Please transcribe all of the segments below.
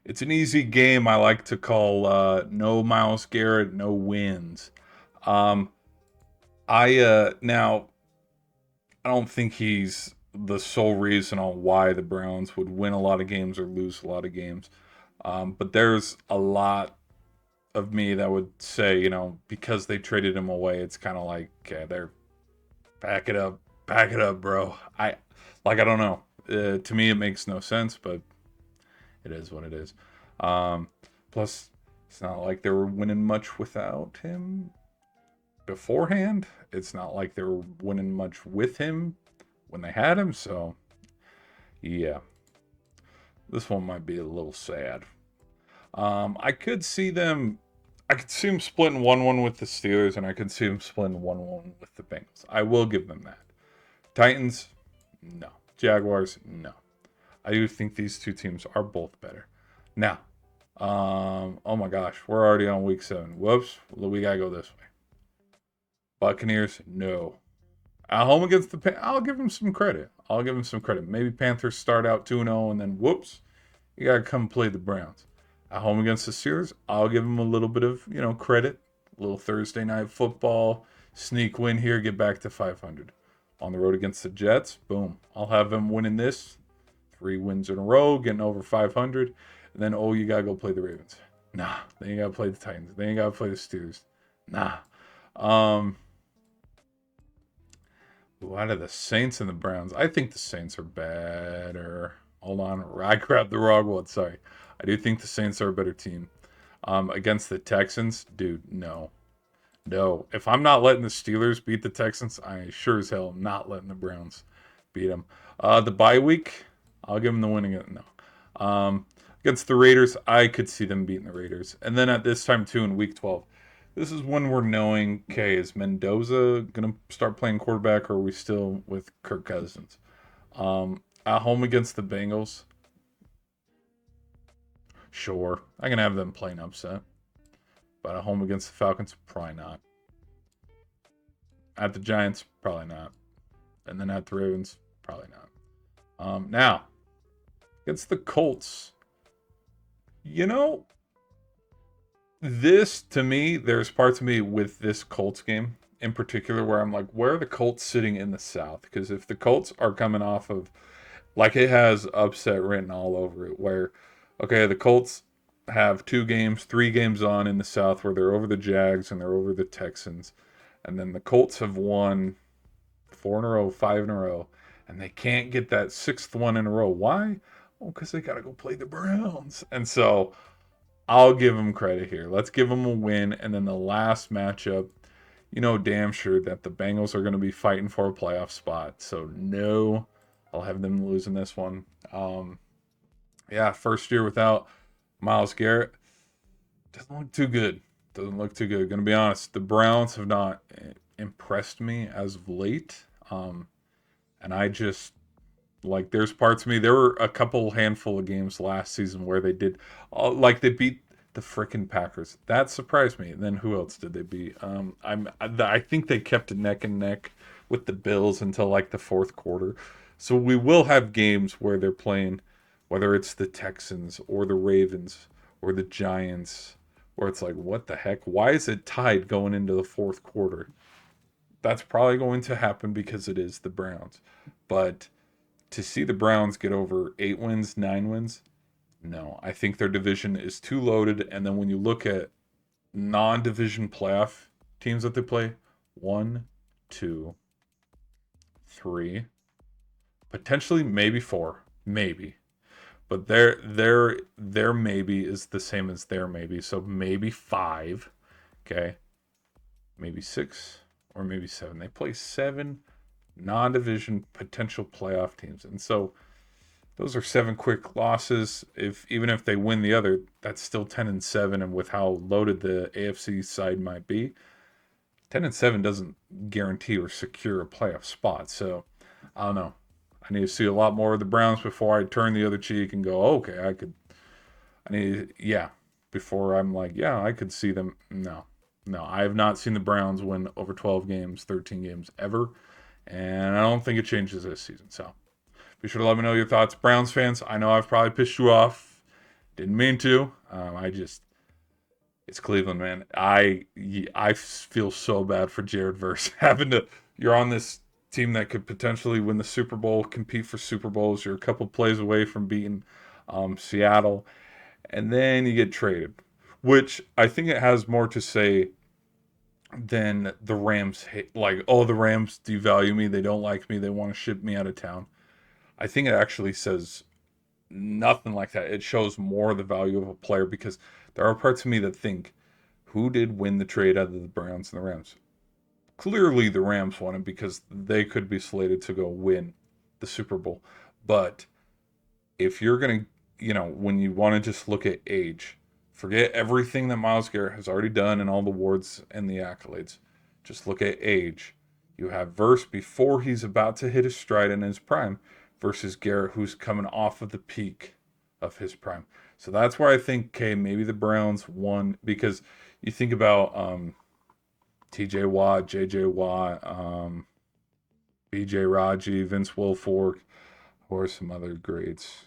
It's an easy game I like to call no Miles Garrett, no wins. Um, now I don't think he's the sole reason on why the Browns would win a lot of games or lose a lot of games. But there's a lot of me that would say, because they traded him away, it's kind of like, okay, they're back it up, bro. I don't know. To me, it makes no sense, but it is what it is. Um, Plus, it's not like they were winning much without him beforehand. It's not like they were winning much with him when they had him. So, yeah, this one might be a little sad. I could see them. I could see them splitting 1-1 with the Steelers, and I could see them splitting 1-1 with the Bengals. I will give them that. Titans, no. Jaguars, no. I do think these two teams are both better. Now, oh my gosh, we're already on week 7. Whoops, we gotta go this way. Buccaneers, no. At home against I'll give them some credit. I'll give them some credit. Maybe Panthers start out 2-0 and then whoops, you gotta come play the Browns. At home against the Steelers, I'll give them a little bit of credit. A little Thursday night football sneak win here, get back to 500. On the road against the Jets, boom, I'll have them winning this 3 wins in a row, getting over 500. And then, oh, you got to go play the Ravens. Nah. Then you got to play the Titans. Then you got to play the Steelers. Nah. Um, Out of the Saints and the Browns, I think the Saints are better. Hold on. I grabbed the wrong one. Sorry. I do think the Saints are a better team. Against the Texans, dude, no. No. If I'm not letting the Steelers beat the Texans, I sure as hell am not letting the Browns beat them. The bye week, I'll give them the winning. No. Against the Raiders, I could see them beating the Raiders. And then at this time, too, in week 12, this is when we're knowing, okay, is Mendoza going to start playing quarterback or are we still with Kirk Cousins? At home against the Bengals, sure. I can have them playing upset. But at home against the Falcons, probably not. At the Giants, probably not. And then at the Ravens, probably not. Now, against the Colts, you know, this to me, there's parts of me with this Colts game in particular where I'm like, where are the Colts sitting in the South? Because if the Colts are coming off of, like, it has upset written all over it, where, okay, the Colts have 2 games, 3 games on in the South where they're over the Jags and they're over the Texans. And then the Colts have won 4 in a row, 5 in a row, and they can't get that 6th one in a row. Why? Well, because they got to go play the Browns. And so I'll give them credit here. Let's give them a win. And then the last matchup, damn sure that the Bengals are going to be fighting for a playoff spot. So, no, I'll have them losing this one. Yeah, first year without Miles Garrett. Doesn't look too good. Doesn't look too good. Gonna be honest, the Browns have not impressed me as of late. And I just like there's parts of me. There were a couple handful of games last season where they did, like they beat the frickin' Packers. That surprised me. And then who else did they beat? I think they kept it neck and neck with the Bills until like the fourth quarter. So we will have games where they're playing, whether it's the Texans or the Ravens or the Giants, where it's like, what the heck? Why is it tied going into the fourth quarter? That's probably going to happen because it is the Browns. But to see the Browns get over 8 wins, 9 wins, no. I think their division is too loaded. And then when you look at non division playoff teams that they play, one, two, three, potentially maybe four. Maybe. But their maybe is the same as their maybe. So maybe five. Okay. Maybe six or maybe seven. They play 7 non-division potential playoff teams. And so those are 7 quick losses. Even if they win the other, that's still 10-7. And with how loaded the AFC side might be, 10-7 doesn't guarantee or secure a playoff spot. So I don't know. I need to see a lot more of the Browns before I turn the other cheek and go, okay, yeah, before I'm like, yeah, I could see them. No, no, I have not seen the Browns win over 12 games, 13 games ever. And I don't think it changes this season. So be sure to let me know your thoughts, Browns fans. I know I've probably pissed you off. Didn't mean to. It's Cleveland, man. I feel so bad for Jared Verse having to. You're on this team that could potentially win the Super Bowl, compete for Super Bowls. You're a couple plays away from beating Seattle, and then you get traded, which I think it has more to say than the Rams hate. Like, oh, the Rams devalue me. They don't like me. They want to ship me out of town. I think it actually says nothing like that. It shows more the value of a player because there are parts of me that think, who did win the trade out of the Browns and the Rams? Clearly, the Rams won it because they could be slated to go win the Super Bowl. But if you're going to, when you want to just look at age, forget everything that Myles Garrett has already done and all the awards and the accolades. Just look at age. You have Verse before he's about to hit his stride in his prime versus Garrett, who's coming off of the peak of his prime. So that's why I think, okay, maybe the Browns won because you think about TJ Watt, JJ Watt, BJ Raji, Vince Wilfork, or some other greats.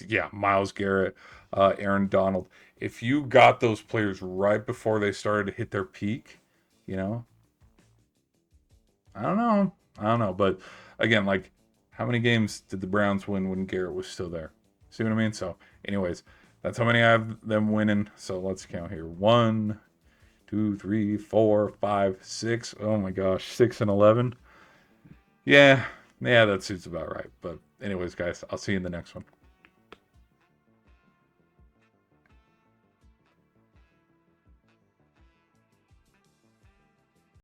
Yeah, Myles Garrett, Aaron Donald. If you got those players right before they started to hit their peak, you know, I don't know. I don't know. But again, like, how many games did the Browns win when Garrett was still there? See what I mean? So, anyways, that's how many I have them winning. So let's count here. 1, 2, 3, 4, 5, 6. Oh my gosh, 6 and 11. Yeah, that suits about right. But anyways, guys, I'll see you in the next one.